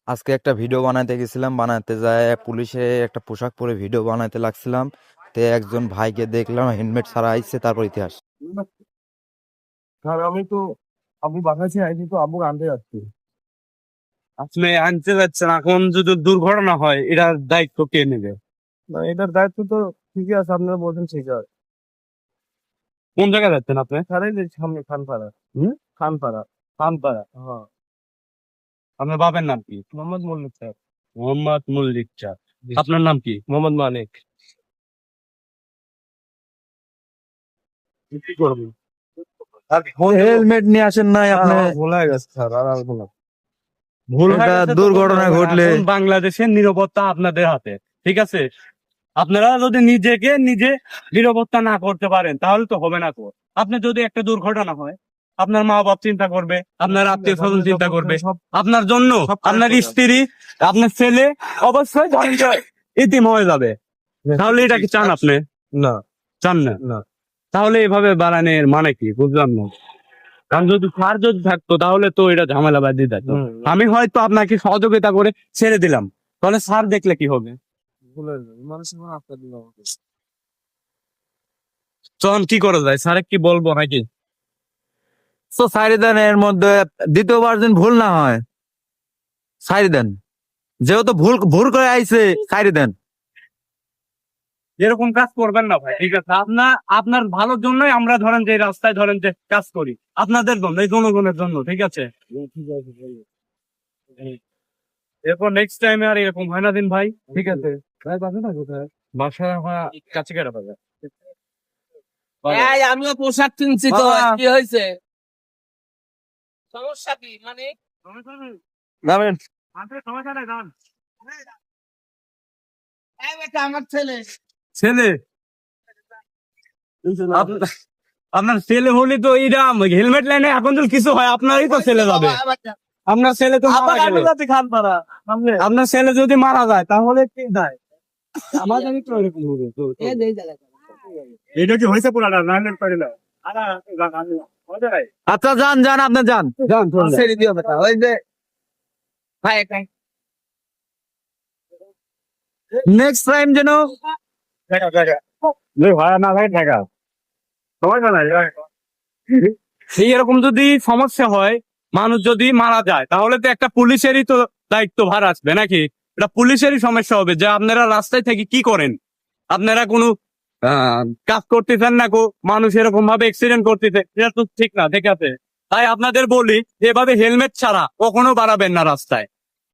আজকে একটা ভিডিও বানাইতে গেছিলাম, বানাতে যায় পুলিশে একটা পোশাক পরে ভিডিও বানাইতে লাগছিলাম। তে একজন ভাইকে দেখলাম হেলমেট ছাড়া আইছে, তারপর ইতিহাস। স্যার আমি তো আব্বু বাসায় আইছি, তো আব্বুকে আনতে যাচ্ছি। আপনি আনতে যাচ্ছেন, এখন যদি দুর্ঘটনা হয় এটার দায়িত্ব কে নেবে? না, এটার দায়িত্ব তো ঠিকই আছে, আপনারা বলছেন ঠিক আছে। কোন জায়গায় যাচ্ছেন আপনি? স্যার এই যে সামনে খানপাড়া। খানপাড়া। খানপাড়া। হ্যাঁ। আপনার বাবার নাম কি? মোহাম্মদ মল্লিক স্যার। মোহাম্মদ মল্লিক স্যার। আপনার নাম কি? মোহাম্মদ মানিক। কি করবেন? হেলমেট নিয়ে আসেন নাই আপনি? ভুলে গেছে স্যার, আর আসবো না। ভুল হয়ে এটা গেছে তো দুর্ঘটনা বলতে হবে। ঘটলে এখন বাংলাদেশের নিরাপত্তা আপনাদের হাতে, ঠিক আছে? আপনারা যদি নিজেকে নিজে নিরাপত্তা না করতে পারেন তাহলে তো হবে না। তো আপনি যদি একটা দুর্ঘটনা হয়, আপনার মা বাপ চিন্তা করবে, আপনার আত্মীয় স্বজন চিন্তা করবে, আপনার জন্য আপনার স্ত্রী, আপনার ছেলে অবশ্যই ধরেন যে ইতিম হয়ে যাবে। তাহলে এটা কি চান আপনি? না চান না? না। তাহলে এভাবে বাড়ানোর মানে কি বুঝলাম না। কারণ যদি সার যদি থাকতো তাহলে তো এটা ঝামেলা বাঁধিয়ে দিত। আমি হয়তো আপনাকে সহযোগিতা করে ছেড়ে দিলাম, তাহলে সার দেখলে কি হবে? ভুলে মানুষের কোনো আস্থা দিল আমাকে। তখন কি করা যায়? স্যারে কি বলবো নাকি? তো সাইড দেন, এর মধ্যে দ্বিতীয়বার যেন ভুল না হয়। সাইড দেন, যেহেতু ভুল ভুল করে আইছে, সাইড দেন। এরকম কাজ করবেন না ভাই, ঠিক আছে? আপনার ভালোর জন্যই আমরা ধরেন যে এই রাস্তায় ধরেন যে কাজ করি, আপনাদের জন্য, এই জনগণের জন্য, ঠিক আছে? ঠিক আছে ভাই। এরপর নেক্সট টাইমে আর এরকম হয় না দিন ভাই, ঠিক আছে? ভাই বাসা না কোথায়? বাসা আমার কাছে কেটে পাবে। এই আমিও পোশাক কিনছি তো, বাবা। কি হয়েছে? সমস্যা কি মানে? নামেন। সমস্যা নাই, দাঁড়ান। এই বেটা আমার ছেলে। ছেলে? আপনার ছেলে হলে তো এটা হেলমেট লাইনে এখন যদি কিছু হয় আপনারই তো ছেলে যাবে। আপনার ছেলে তো মারা গেলে। খানপাড়া সামনে। আপনার ছেলে যদি মারা যায় তাহলে কি দায়? আমাদের তো এরকম হবে তো। এটা কি হয়েছে পুরাটা নাইলেন পারি না? আচ্ছা, যান যান, আপনি যান। ছেড়ে দিও বেটা, ওই যে ভাই একাই। নেক্সট টাইম যেন সেই এরকম যদি সমস্যা হয়, মানুষ যদি মারা যায়, তাহলে তো একটা পুলিশেরই তো দায়িত্ব ভার আসবে নাকি? এটা পুলিশেরই সমস্যা হবে যে আপনারা রাস্তায় থেকে কি করেন। আপনারা কোনো কাজ করতেছেন না, মানুষ এরকম ভাবে অ্যাক্সিডেন্ট করতেছে, এটা তো ঠিক না, ঠিক আছে? তাই আপনাদের বলি, এভাবে হেলমেট ছাড়া কখনো বাড়াবেন না রাস্তায়।